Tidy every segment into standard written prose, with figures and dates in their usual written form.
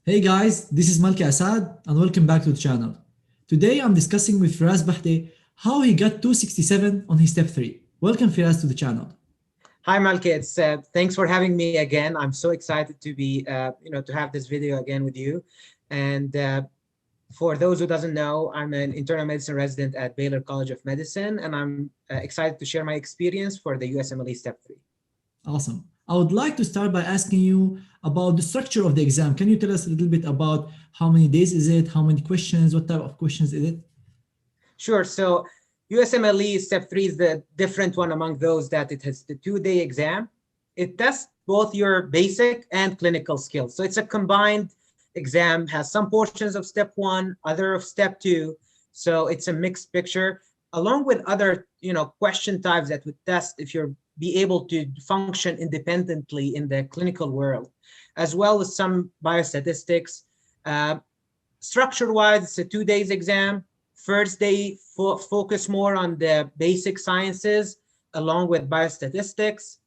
Hey guys, this is Malki Assad and welcome back to the channel. Today I'm discussing with Firas Bahdi how he got 267 on his step 3. Welcome Firas to the channel. Hi, Malki. Thanks for having me again. I'm so excited to be, to have this video again with you. And for those who doesn't know, I'm an internal medicine resident at Baylor College of Medicine, and I'm excited to share my experience for the USMLE Step 3. Awesome. I would like to start by asking you about the structure of the exam. Can you tell us a little bit about how many days is it, how many questions, what type of questions is it? Sure. So USMLE Step 3 is the different one among those that it has the 2-day exam. It tests both your basic and clinical skills. So it's a combined exam, has some portions of Step 1, other of Step 2. So it's a mixed picture, along with other question types that would test if you're be able to function independently in the clinical world, as well as some biostatistics. Structure-wise, it's a 2 days exam. First day focus more on the basic sciences along with biostatistics,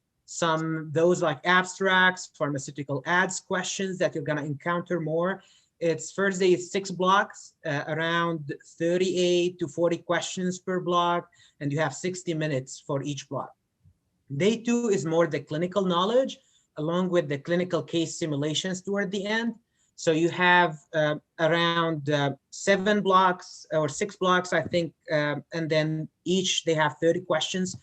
those like abstracts, pharmaceutical ads questions that you're going to encounter more. It's first day is 6 blocks, around 38 to 40 questions per block, and you have 60 minutes for each block. Day 2 is more the clinical knowledge along with the clinical case simulations toward the end. So you have around 7 blocks or 6 blocks, I think, and then each they have 30 questions,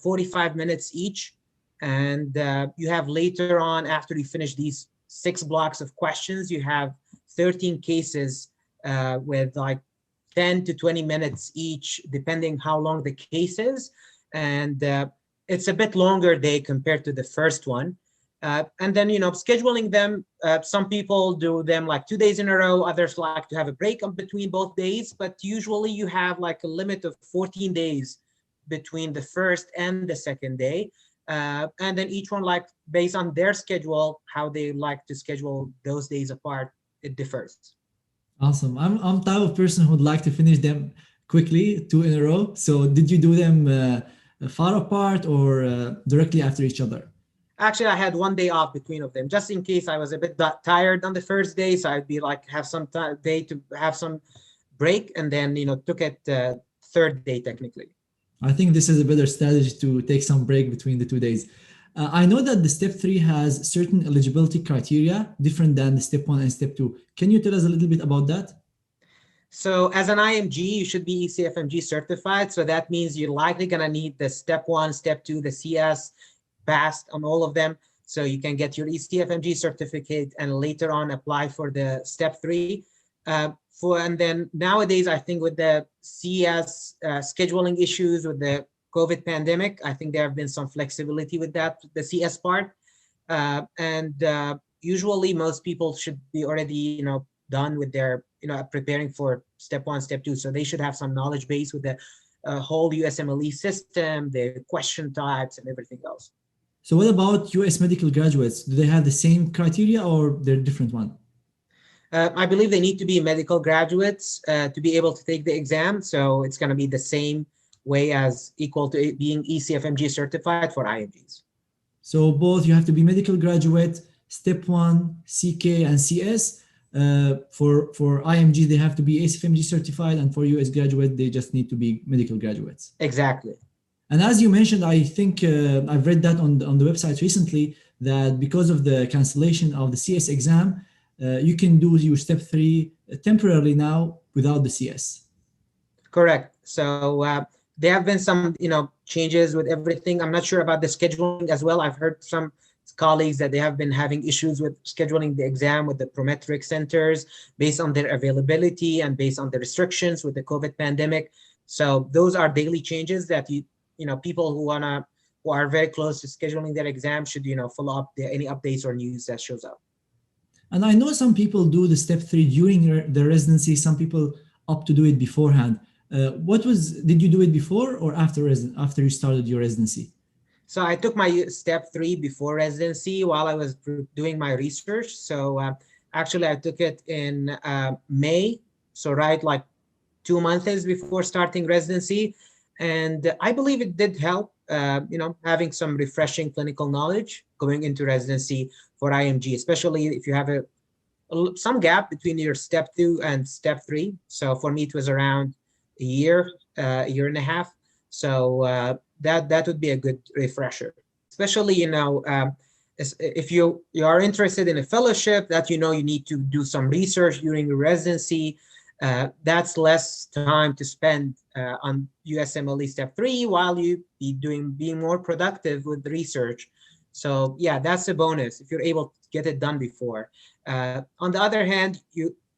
45 minutes each. And you have later on, after you finish these 6 blocks of questions, you have 13 cases with like 10 to 20 minutes each, depending how long the case is. And it's a bit longer day compared to the first one. And then, scheduling them, some people do them like 2 days in a row. Others like to have a break between both days. But usually you have like a limit of 14 days between the first and the second day. And then each one, like based on their schedule, how they like to schedule those days apart, it differs. Awesome. I'm type of person who would like to finish them quickly, 2 in a row. So did you do them far apart or directly after each other? Actually, I had 1 day off between of them, just in case I was a bit tired on the first day. So I'd be like, have some day to have some break, and then, took it third day technically. I think this is a better strategy to take some break between the 2 days. I know that the step 3 has certain eligibility criteria different than the step 1 and step 2. Can you tell us a little bit about that? So as an IMG, you should be ECFMG certified. So that means you're likely going to need the step 1, step 2, the CS passed on all of them. So you can get your ECFMG certificate and later on apply for the step 3. And then nowadays, I think with the CS scheduling issues with the COVID pandemic, I think there have been some flexibility with that, the CS part. Usually most people should be already, done with their, preparing for step 1, step 2. So they should have some knowledge base with the whole USMLE system, the question types and everything else. So what about US medical graduates? Do they have the same criteria or they're different one? I believe they need to be medical graduates to be able to take the exam. So it's going to be the same way as equal to being ECFMG certified for IMGs. So both you have to be medical graduate, step 1, CK and CS. For IMG, they have to be ECFMG certified, and for US graduate, they just need to be medical graduates. Exactly. And as you mentioned, I think I've read that on the website recently, that because of the cancellation of the CS exam, you can do your step 3 temporarily now without the CS. Correct. So there have been some, changes with everything. I'm not sure about the scheduling as well. I've heard some colleagues that they have been having issues with scheduling the exam with the prometric centers based on their availability and based on the restrictions with the COVID pandemic. So those are daily changes that people who are very close to scheduling their exam should, follow up any updates or news that shows up. And I know some people do the step 3 during their residency. Some people opt to do it beforehand. Did you do it before or after you started your residency? So I took my step 3 before residency while I was doing my research. So actually I took it in May. So like 2 months before starting residency. And I believe it did help, having some refreshing clinical knowledge going into residency for IMG, especially if you have some gap between your step 2 and step 3. So for me, it was around a year and a half. So that would be a good refresher, especially, if you are interested in a fellowship that you need to do some research during your residency. That's less time to spend on USMLE Step 3 while you being more productive with research. So yeah, that's a bonus if you're able to get it done before. On the other hand,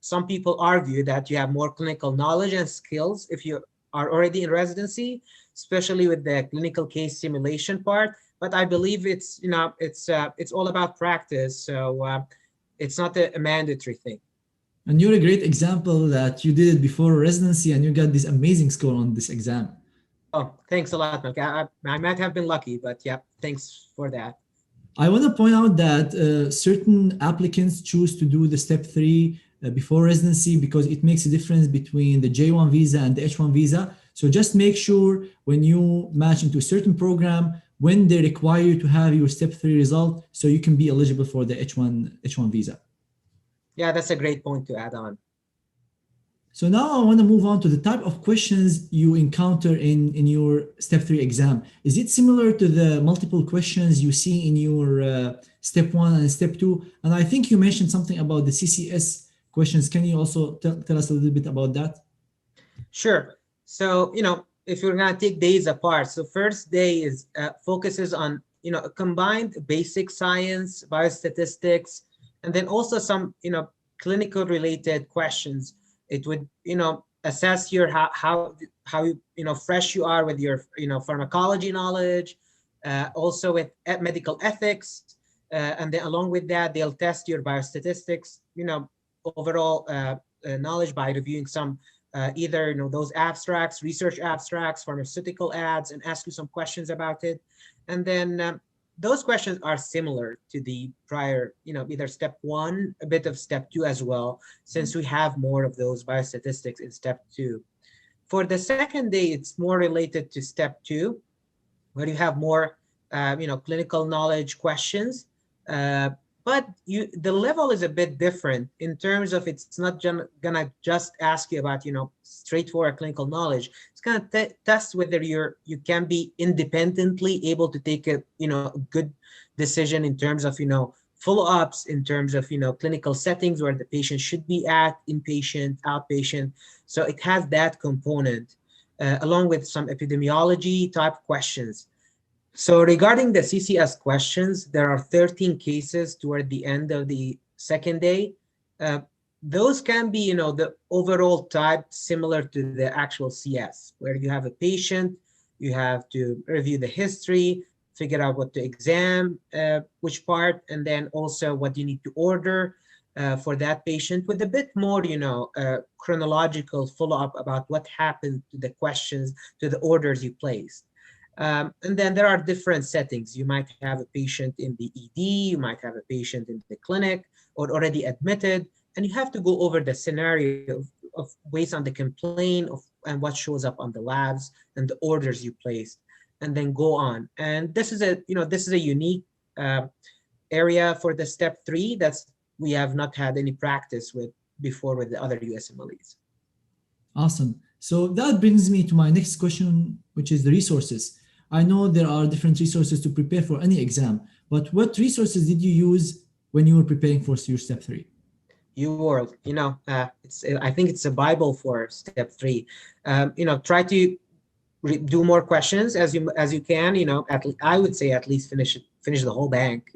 some people argue that you have more clinical knowledge and skills if you are already in residency, especially with the clinical case simulation part. But I believe it's all about practice, so it's not a mandatory thing. And you're a great example that you did it before residency and you got this amazing score on this exam. Oh, thanks a lot, Malka. I might have been lucky, but yeah, thanks for that. I want to point out that certain applicants choose to do the step 3 before residency because it makes a difference between the J1 visa and the H1 visa. So just make sure when you match into a certain program, when they require you to have your step 3 result, so you can be eligible for the H1 visa. Yeah, that's a great point to add on. So now I want to move on to the type of questions you encounter in your step 3 exam. Is it similar to the multiple questions you see in your step 1 and step 2? And I think you mentioned something about the CCS questions. Can you also tell us a little bit about that? Sure. So, if you're going to take days apart, so first day is focuses on, a combined basic science, biostatistics, and then also some, clinical related questions. It would, assess your how fresh you are with your, pharmacology knowledge, also with medical ethics, and then along with that, they'll test your biostatistics, overall knowledge by reviewing some either those abstracts, research abstracts, pharmaceutical ads, and ask you some questions about it. And then those questions are similar to the prior, either step 1, a bit of step 2 as well, since we have more of those biostatistics in step 2. For the second day, it's more related to step 2, where you have more, clinical knowledge questions. But the level is a bit different in terms of it's not gonna just ask you about, straightforward clinical knowledge. It's gonna test whether you can be independently able to take a, good decision in terms of, follow-ups, in terms of, clinical settings where the patient should be at, inpatient, outpatient. So it has that component, along with some epidemiology type questions. So regarding the CCS questions, there are 13 cases toward the end of the second day. Those can be, the overall type similar to the actual CS, where you have a patient, you have to review the history, figure out what to exam, which part, and then also what you need to order for that patient with a bit more, chronological follow-up about what happened to the questions, to the orders you placed. And then there are different settings. You might have a patient in the ED, you might have a patient in the clinic or already admitted, and you have to go over the scenario of based on the complaint and what shows up on the labs and the orders you placed, and then go on. And this is a unique area for the step 3 that's we have not had any practice with before with the other USMLEs. Awesome. So that brings me to my next question, which is the resources. I know there are different resources to prepare for any exam, but what resources did you use when you were preparing for your step 3? UWorld, I think it's a Bible for step 3. Try to do more questions as you can. I would say at least finish the whole bank.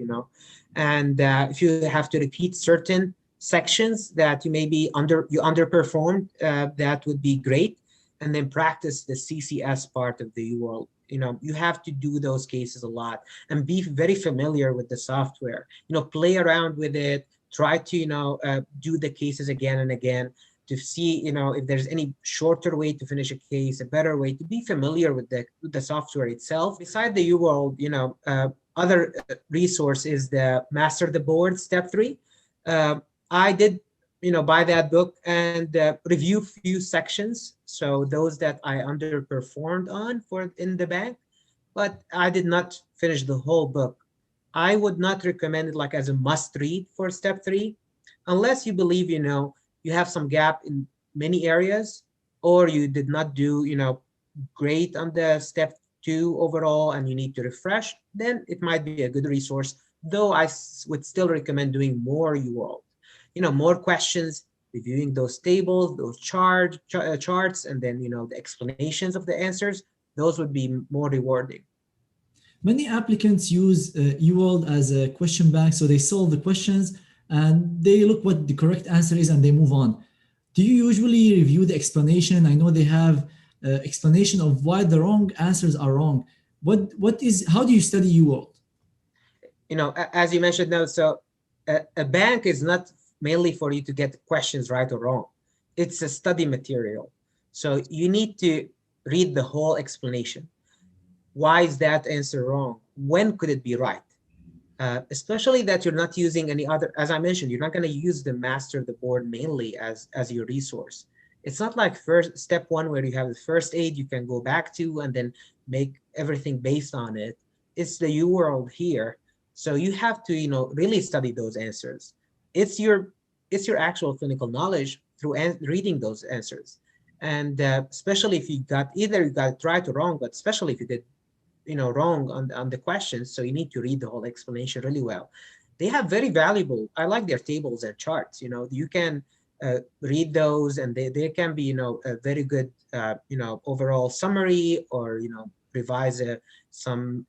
And if you have to repeat certain sections that you maybe underperformed, that would be great. And then practice the CCS part of the UWorld. You have to do those cases a lot and be very familiar with the software. Play around with it. Try to do the cases again and again to see if there's any shorter way to finish a case, a better way to be familiar with the software itself. Beside the UWorld, other resource is the Master the Board Step 3. I did buy that book and review few sections. So those that I underperformed on in the bank, but I did not finish the whole book. I would not recommend it like as a must read for step 3. unless you believe, you have some gap in many areas, or you did not do, great on the step 2 overall and you need to refresh, then it might be a good resource. Though I would still recommend doing more UWorld, more questions, reviewing those tables, those charts, and then, the explanations of the answers. Those would be more rewarding. Many applicants use UWorld as a question bank, so they solve the questions and they look what the correct answer is and they move on. Do you usually review the explanation? I know they have explanation of why the wrong answers are wrong. How do you study UWorld? As you mentioned now, so a bank is not mainly for you to get questions right or wrong. It's a study material. So you need to read the whole explanation. Why is that answer wrong? When could it be right? Especially that you're not using any other, as I mentioned, you're not going to use the master the board mainly as your resource. It's not like step 1 where you have the first aid you can go back to and then make everything based on it. It's the UWorld here. So you have to, really study those answers. It's your actual clinical knowledge through reading those answers. And especially if you got it right or wrong, but especially if you did wrong on the questions, so you need to read the whole explanation really well. They have very valuable, I like their tables and charts. You can read those and they can be a very good overall summary, or revise some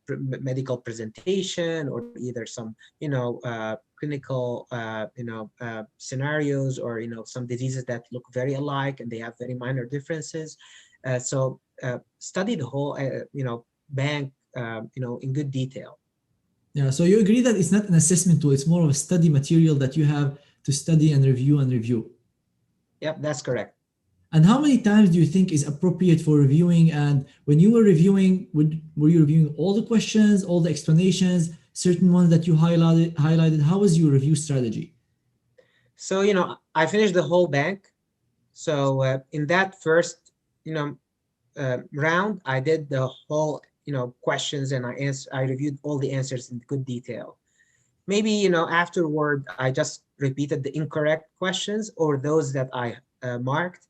medical presentation, or either some clinical scenarios, or some diseases that look very alike and they have very minor differences. So study the whole bank in good detail. Yeah, so you agree that it's not an assessment tool, it's more of a study material that you have to study and review. Yep, that's correct. And how many times do you think is appropriate for reviewing? And when you were reviewing, were you reviewing all the questions, all the explanations, certain ones that you highlighted? How was your review strategy? So, I finished the whole bank. So in that first, round, I did the whole, questions, and I reviewed all the answers in good detail. Maybe, afterward, I just repeated the incorrect questions or those that I marked,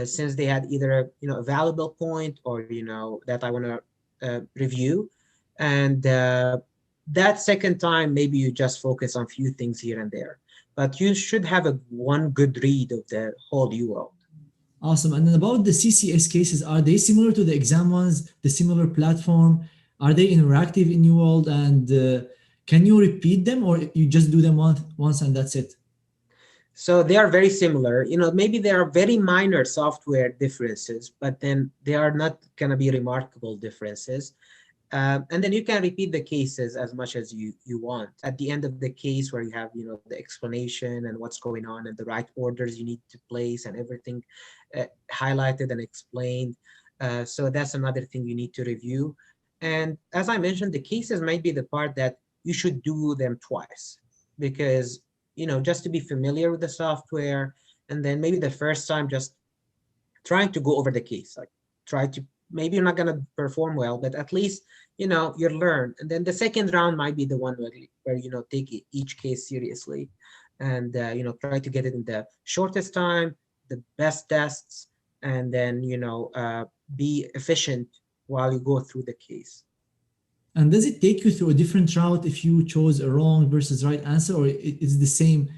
since they had either, a valuable point or, that I want to review. And that second time, maybe you just focus on a few things here and there. But you should have one good read of the whole UWorld. Awesome. And then about the CCS cases, are they similar to the exam ones, the similar platform? Are they interactive in UWorld? And can you repeat them, or you just do them once and that's it? So they are very similar. Maybe there are very minor software differences, but then they are not going to be remarkable differences. And then you can repeat the cases as much as you want. At the end of the case, where you have the explanation and what's going on and the right orders you need to place and everything highlighted and explained. So that's another thing you need to review. And as I mentioned, the cases might be the part that you should do them twice, because just to be familiar with the software, and then maybe the first time just trying to go over the case, like maybe you're not going to perform well, but at least you learn. And then the second round might be the one where take each case seriously, and try to get it in the shortest time, the best tests, and then be efficient while you go through the case. And does it take you through a different route if you chose a wrong versus right answer, or it's the same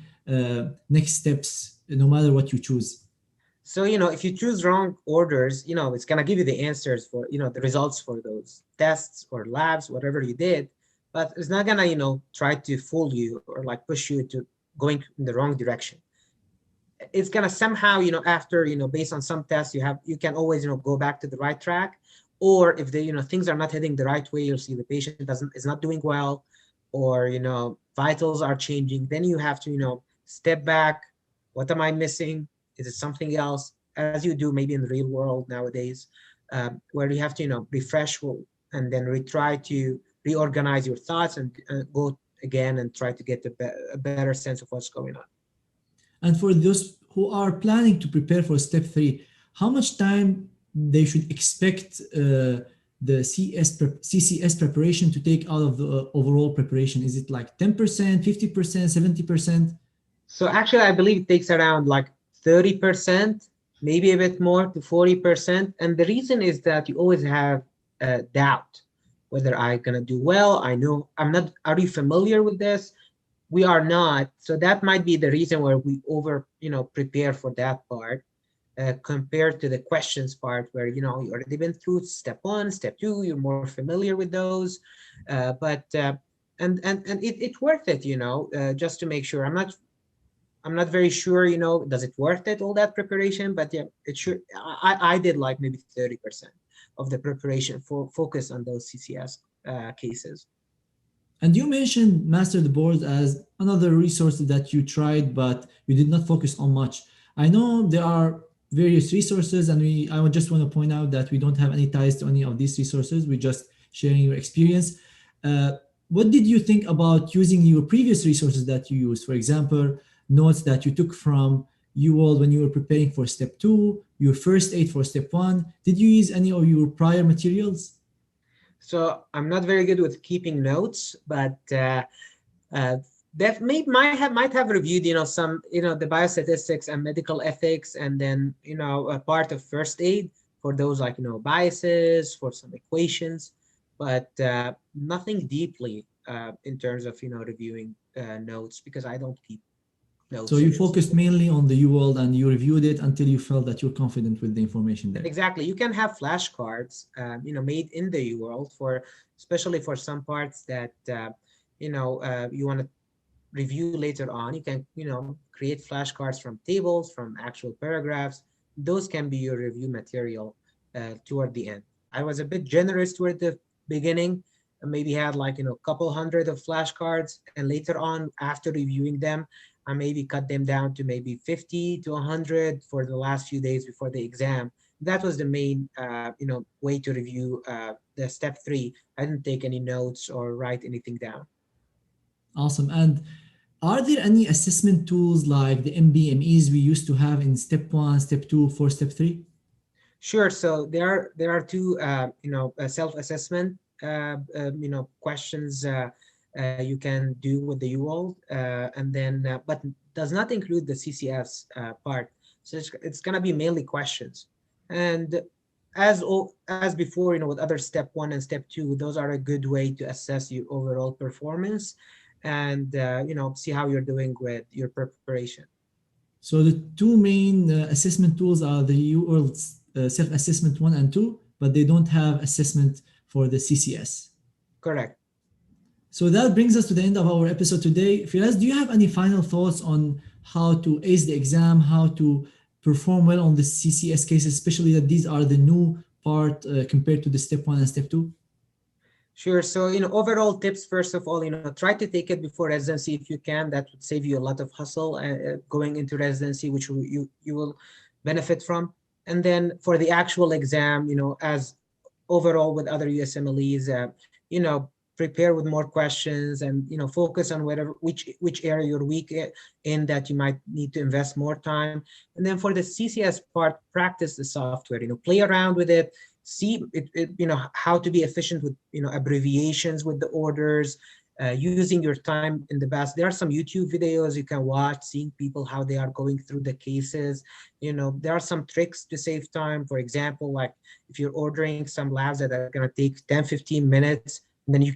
next steps no matter what you choose? So, if you choose wrong orders, it's going to give you the answers for, the results for those tests or labs, whatever you did, but it's not going to, try to fool you or like push you to going in the wrong direction. It's going to somehow, after, based on some tests you can always, go back to the right track. Or if things are not heading the right way, you'll see the patient is not doing well, or, vitals are changing, then you have to, step back. What am I missing? Is it something else? As you do maybe in the real world nowadays, where you have to, refresh and then try to reorganize your thoughts and go again and try to get a better sense of what's going on. And for those who are planning to prepare for step 3, how much time they should expect the CCS preparation to take out of the overall preparation? Is it like 10%, 50%, 70%? So actually, I believe it takes around like 30%, maybe a bit more to 40%. And the reason is that you always have doubt whether I'm gonna do well. I know I'm not. Are you familiar with this? We are not. So that might be the reason where we prepare for that part. Compared to the questions part where you already been through step one, step two, you're more familiar with those, but and it's worth it, just to make sure. I'm not very sure, does it worth it, all that preparation? But yeah, it should. I did like maybe 30% of the preparation for focus on those CCS cases. And you mentioned Master the Board as another resource that you tried, but you did not focus on much. I know there are various resources, and I would just want to point out that we don't have any ties to any of these resources. We're just sharing your experience. Uh, what did you think about using your previous resources that you used? For example, notes that you took from UWorld when you were preparing for step two, your first aid for step one. Did you use any of your prior materials? So I'm not very good with keeping notes, but uh, that might have reviewed, some, the biostatistics and medical ethics, and then, a part of first aid for those, like, biases, for some equations, but nothing deeply in terms of, reviewing notes, because I don't keep So notes. you focused mainly on the UWorld and you reviewed it until you felt that you're confident with the information there. Exactly. You can have flashcards, made in the UWorld especially for some parts that, you want to review later on. You can, create flashcards from tables, from actual paragraphs. Those can be your review material toward the end. I was a bit generous toward the beginning, and maybe had like, a couple hundred of flashcards. And later on, after reviewing them, I maybe cut them down to maybe 50 to 100 for the last few days before the exam. That was the main, way to review the step three. I didn't take any notes or write anything down. Awesome. And are there any assessment tools like the MBMEs we used to have in step one, step two, for step three? Sure. So there are two, self-assessment, questions you can do with the UWorld, and then, but does not include the CCS part. So it's gonna be mainly questions, and as before, with other step one and step two, those are a good way to assess your overall performance, and see how you're doing with your preparation. So the two main assessment tools are the UWorld self-assessment one and two, but they don't have assessment for the CCS. Correct. So that brings us to the end of our episode today. Firas, do you have any final thoughts on how to ace the exam, how to perform well on the CCS cases, especially that these are the new part compared to the step one and step two? Sure. So, overall tips, first of all, try to take it before residency if you can. That would save you a lot of hustle going into residency, which you will benefit from. And then for the actual exam, as overall with other USMLEs, prepare with more questions, and, focus on which area you're weak in, that you might need to invest more time. And then for the CCS part, practice the software, play around with it, see how to be efficient with, abbreviations with the orders, using your time in the best. There are some YouTube videos you can watch, seeing people how they are going through the cases. There are some tricks to save time. For example, like if you're ordering some labs that are going to take 10-15 minutes, and then you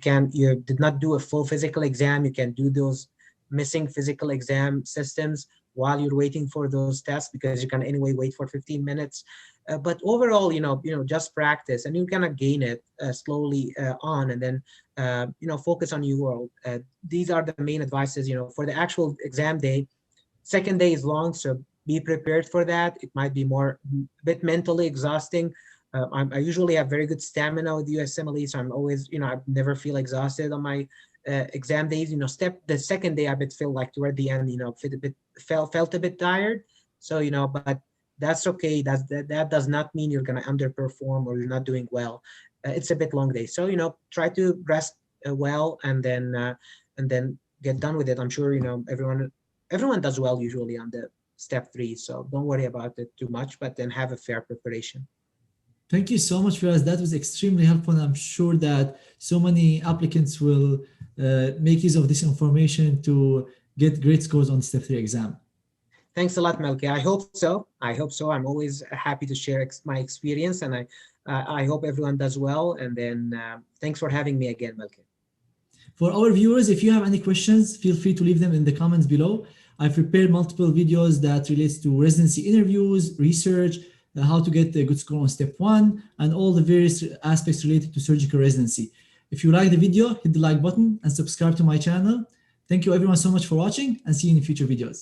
did not do a full physical exam, you can do those missing physical exam systems while you're waiting for those tests, because you can anyway wait for 15 minutes. But overall, just practice, and you're gonna gain it slowly on, and then focus on UWorld. These are the main advices. For the actual exam day, second day is long, so be prepared for that. It might be a bit mentally exhausting. I usually have very good stamina with USMLE, so I'm always, I never feel exhausted on my exam days. The second day, I feel like toward the end, felt a bit tired. So, but that's okay. That does not mean you're gonna underperform or you're not doing well. It's a bit long day, so try to rest well, and then get done with it. I'm sure everyone does well usually on the step three, so don't worry about it too much. But then have a fair preparation. Thank you so much, Firas. That was extremely helpful. I'm sure that so many applicants will make use of this information to get great scores on the Step 3 exam. Thanks a lot, Melke. I hope so. I hope so. I'm always happy to share my experience, and I hope everyone does well. And then thanks for having me again, Melke. For our viewers, if you have any questions, feel free to leave them in the comments below. I've prepared multiple videos that relates to residency interviews, research, how to get a good score on Step 1, and all the various aspects related to surgical residency. If you like the video, hit the like button and subscribe to my channel. Thank you everyone so much for watching, and see you in future videos.